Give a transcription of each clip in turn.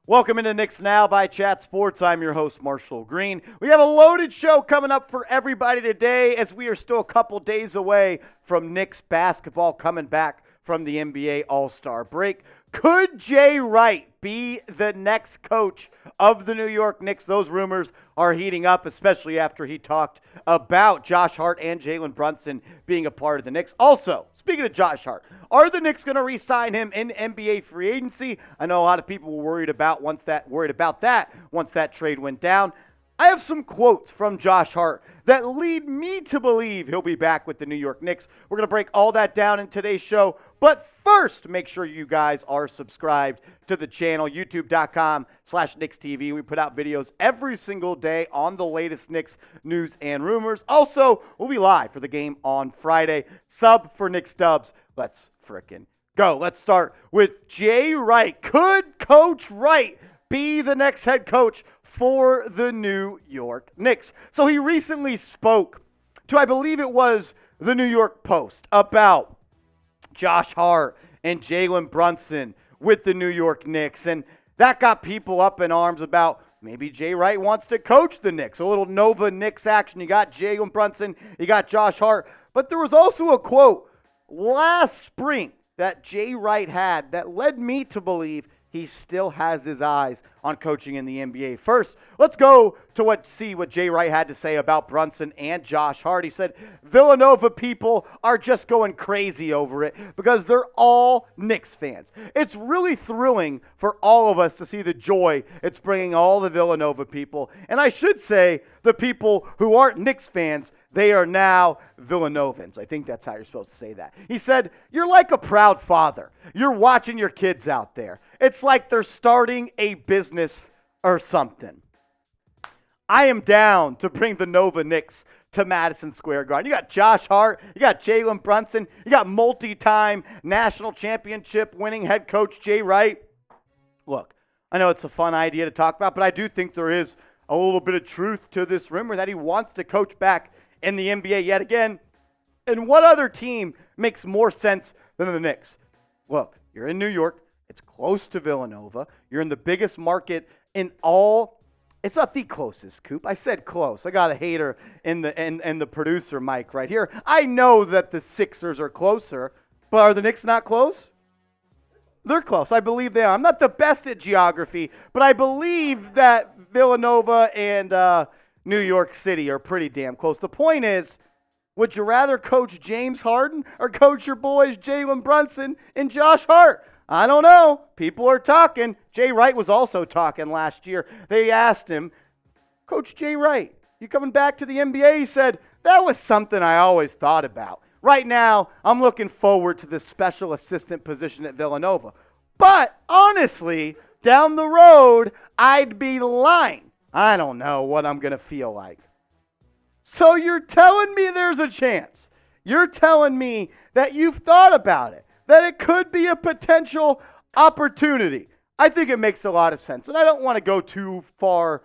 Welcome into Knicks Now by Chat Sports. I'm your host, Marshall Green. We have a loaded show coming up for everybody today as we are still a couple days away from Knicks basketball coming back from the NBA All-Star break. Could Jay Wright be the next coach of the New York Knicks? Those rumors are heating up, especially after he talked about Josh Hart and Jalen Brunson being a part of the Knicks. Also, speaking of Josh Hart, are the Knicks going to re-sign him in NBA free agency? I know a lot of people were worried about that once that trade went down. I have some quotes from Josh Hart that lead me to believe he'll be back with the New York Knicks. We're going to break all that down in today's show. But first, make sure you guys are subscribed to the channel, youtube.com/KnicksTV. We put out videos every single day on the latest Knicks news and rumors. Also, we'll be live for the game on Friday. Sub for Knicks Dubs. Let's frickin' go. Let's start with Jay Wright. Could Coach Wright be the next head coach for the New York Knicks? So he recently spoke to, I believe it was the New York Post, about Josh Hart and Jalen Brunson with the New York Knicks. And that got people up in arms about maybe Jay Wright wants to coach the Knicks. A little Nova Knicks action. You got Jalen Brunson, you got Josh Hart. But there was also a quote last spring that Jay Wright had that led me to believe he still has his eyes on coaching in the NBA. First, let's go to see what Jay Wright had to say about Brunson and Josh Hart. He said, Villanova people are just going crazy over it because they're all Knicks fans. It's really thrilling for all of us to see the joy it's bringing all the Villanova people. And I should say the people who aren't Knicks fans, they are now Villanovans. I think that's how you're supposed to say that. He said, you're like a proud father. You're watching your kids out there. It's like they're starting a business or something. I am down to bring the Nova Knicks to Madison Square Garden. You got Josh Hart, you got Jalen Brunson, you got multi-time national championship winning head coach Jay Wright. Look, I know it's a fun idea to talk about, but I do think there is a little bit of truth to this rumor that he wants to coach back in the NBA yet again. And what other team makes more sense than the Knicks? Look, you're in New York. It's close to Villanova. You're in the biggest market in all. It's not the closest, Coop. I said close. I got a hater in the producer mic right here. I know that the Sixers are closer, but are the Knicks not close? They're close. I believe they are. I'm not the best at geography, but I believe that Villanova and New York City are pretty damn close. The point is, would you rather coach James Harden or coach your boys Jalen Brunson and Josh Hart? I don't know. People are talking. Jay Wright was also talking last year. They asked him, Coach Jay Wright, you coming back to the NBA? He said, that was something I always thought about. Right now, I'm looking forward to the special assistant position at Villanova. But honestly, down the road, I'd be lying. I don't know what I'm going to feel like. So you're telling me there's a chance. You're telling me that you've thought about it, that it could be a potential opportunity. I think it makes a lot of sense. And I don't want to go too far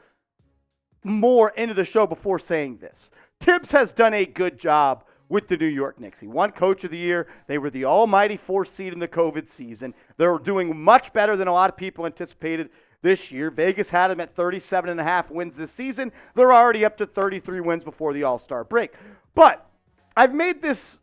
more into the show before saying this. Tibbs has done a good job with the New York Knicks. He won Coach of the Year. They were the almighty 4th seed in the COVID season. They're doing much better than a lot of people anticipated this year. Vegas had them at 37.5 wins this season. They're already up to 33 wins before the All-Star break. But I've made this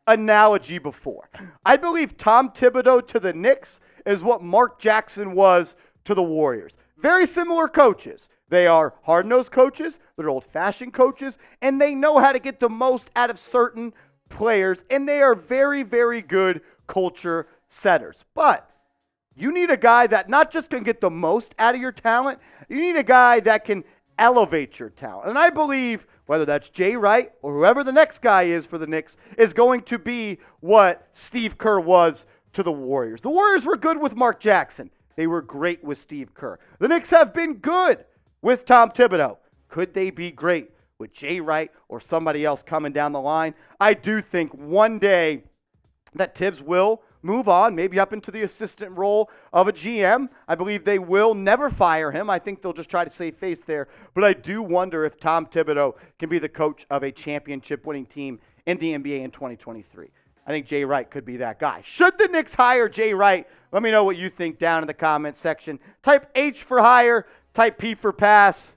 analogy before. I believe Tom Thibodeau to the Knicks is what Mark Jackson was to the Warriors. Very similar coaches. They are hard-nosed coaches, they're old-fashioned coaches, and they know how to get the most out of certain players, and they are very, very good culture setters. But you need a guy that not just can get the most out of your talent, you need a guy that can elevate your talent. And I believe, whether that's Jay Wright or whoever the next guy is for the Knicks, is going to be what Steve Kerr was to the Warriors. The Warriors were good with Mark Jackson. They were great with Steve Kerr. The Knicks have been good with Tom Thibodeau. Could they be great with Jay Wright or somebody else coming down the line? I do think one day that Tibbs will move on, maybe up into the assistant role of a GM. I believe they will never fire him. I think they'll just try to save face there. But I do wonder if Tom Thibodeau can be the coach of a championship-winning team in the NBA in 2023. I think Jay Wright could be that guy. Should the Knicks hire Jay Wright? Let me know what you think down in the comments section. Type H for hire, type P for pass.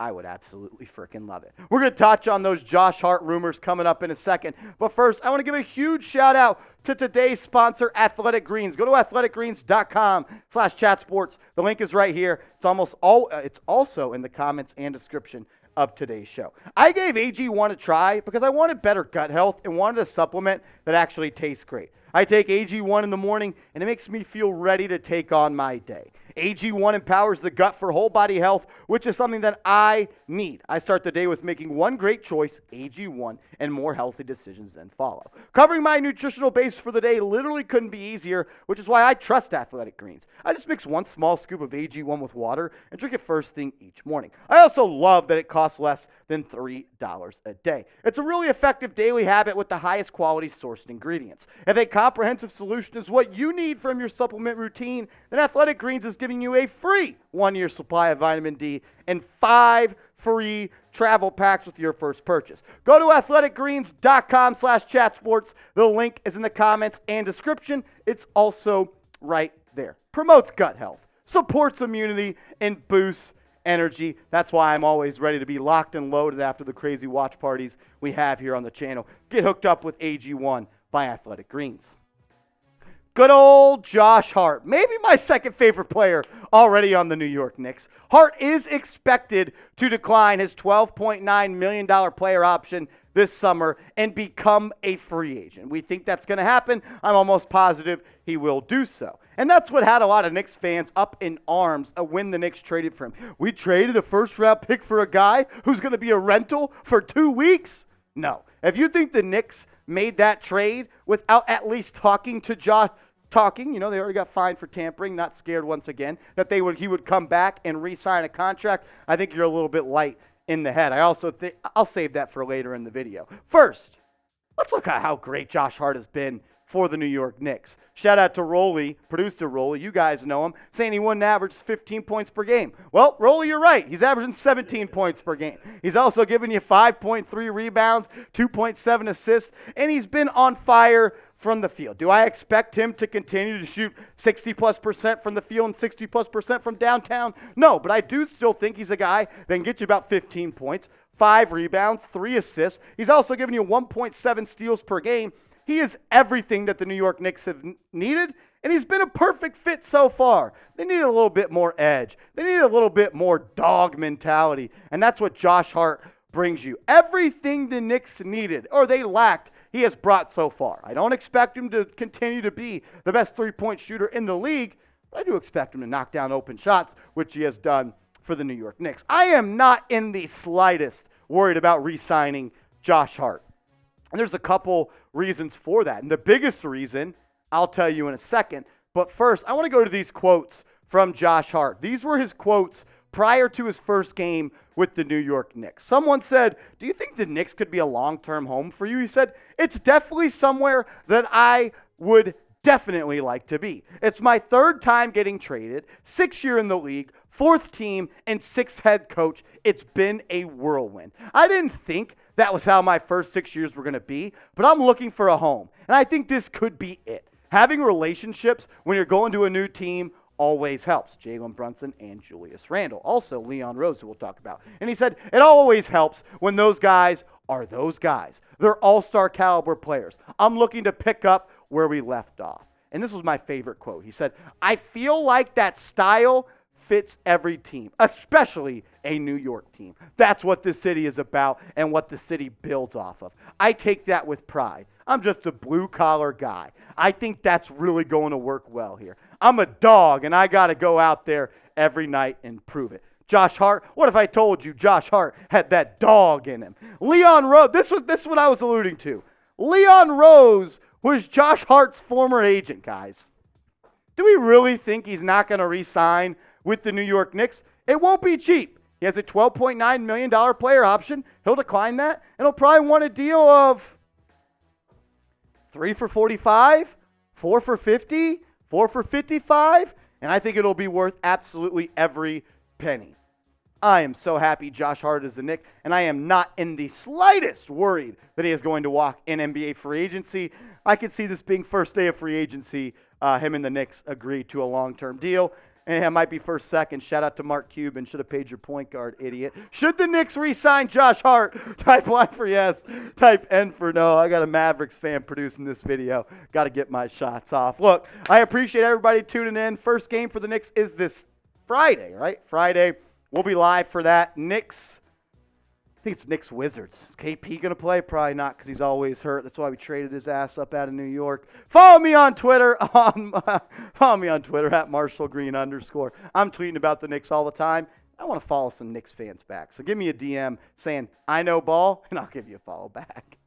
I would absolutely freaking love it. We're going to touch on those Josh Hart rumors coming up in a second. But first, I want to give a huge shout out to today's sponsor, Athletic Greens. Go to athleticgreens.com/chatsports. The link is right here. It's also in the comments and description of today's show. I gave AG1 a try because I wanted better gut health and wanted a supplement that actually tastes great. I take AG1 in the morning, and it makes me feel ready to take on my day. AG1 empowers the gut for whole body health, which is something that I need. I start the day with making one great choice, AG1, and more healthy decisions then follow. Covering my nutritional base for the day literally couldn't be easier, which is why I trust Athletic Greens. I just mix one small scoop of AG1 with water and drink it first thing each morning. I also love that it costs less than $3 a day. It's a really effective daily habit with the highest quality sourced ingredients. If a comprehensive solution is what you need from your supplement routine, then Athletic Greens is giving you a free 1-year supply of vitamin D and 5 free travel packs with your first purchase. Go to athleticgreens.com/chatsports. The link is in the comments and description. It's also right there. Promotes gut health, supports immunity, and boosts energy. That's why I'm always ready to be locked and loaded after the crazy watch parties we have here on the channel. Get hooked up with AG1 by Athletic Greens. Good old Josh Hart, maybe my second favorite player already on the New York Knicks. Hart is expected to decline his $12.9 million player option this summer and become a free agent. We think that's going to happen. I'm almost positive he will do so. And that's what had a lot of Knicks fans up in arms when the Knicks traded for him. We traded a first-round pick for a guy who's going to be a rental for 2 weeks? No. If you think the Knicks made that trade without at least talking to Josh, they already got fined for tampering, not scared once again, that he would come back and re-sign a contract, I think you're a little bit light in the head. I also think I'll save that for later in the video. First, let's look at how great Josh Hart has been for the New York Knicks. Shout out to Rolly, producer Rolly, you guys know him, saying he wouldn't average 15 points per game. Well, Rolly, you're right. He's averaging 17 points per game. He's also giving you 5.3 rebounds, 2.7 assists, and he's been on fire from the field. Do I expect him to continue to shoot 60+% from the field and 60+% from downtown? No, but I do still think he's a guy that can get you about 15 points, 5 rebounds, 3 assists. He's also giving you 1.7 steals per game. He is everything that the New York Knicks have needed, and he's been a perfect fit so far. They need a little bit more edge. They need a little bit more dog mentality, and that's what Josh Hart brings you. Everything the Knicks needed, or they lacked, he has brought so far. I don't expect him to continue to be the best three-point shooter in the league, but I do expect him to knock down open shots, which he has done for the New York Knicks. I am not in the slightest worried about re-signing Josh Hart. And there's a couple reasons for that. And the biggest reason, I'll tell you in a second. But first, I want to go to these quotes from Josh Hart. These were his quotes prior to his first game with the New York Knicks. Someone said, do you think the Knicks could be a long-term home for you? He said, it's definitely somewhere that I would definitely like to be. It's my 3rd time getting traded, 6th year in the league, 4th team, and 6th head coach. It's been a whirlwind. I didn't think that was how my first 6 years were going to be, but I'm looking for a home, and I think this could be it. Having relationships when you're going to a new team always helps. Jalen, Brunson, and Julius Randle. Also, Leon Rose, who we'll talk about. And he said, it always helps when those guys are those guys. They're all-star caliber players. I'm looking to pick up where we left off. And this was my favorite quote. He said, I feel like that style fits every team, especially a New York team. That's what this city is about and what the city builds off of. I take that with pride. I'm just a blue-collar guy. I think that's really going to work well here. I'm a dog, and I got to go out there every night and prove it. Josh Hart, what if I told you Josh Hart had that dog in him? Leon Rose, this is what I was alluding to. Leon Rose was Josh Hart's former agent, guys. Do we really think he's not going to re-sign with the New York Knicks? It won't be cheap. He has a $12.9 million player option. He'll decline that, and he'll probably want a deal of 3 for 45, 4 for 50, 4 for 55, and I think it'll be worth absolutely every penny. I am so happy Josh Hart is a Knick, and I am not in the slightest worried that he is going to walk in NBA free agency. I could see this being first day of free agency. Him and the Knicks agree to a long-term deal. And it might be first, second. Shout out to Mark Cuban. Should have paid your point guard, idiot. Should the Knicks re-sign Josh Hart? Type 1 for yes. Type N for no. I got a Mavericks fan producing this video. Got to get my shots off. Look, I appreciate everybody tuning in. First game for the Knicks is this Friday, right? Friday. We'll be live for that. Knicks. I think it's Knicks Wizards. Is KP going to play? Probably not because he's always hurt. That's why we traded his ass up out of New York. Follow me on Twitter. Follow me on Twitter at @MarshallGreen_. I'm tweeting about the Knicks all the time. I want to follow some Knicks fans back. So give me a DM saying, I know ball, and I'll give you a follow back.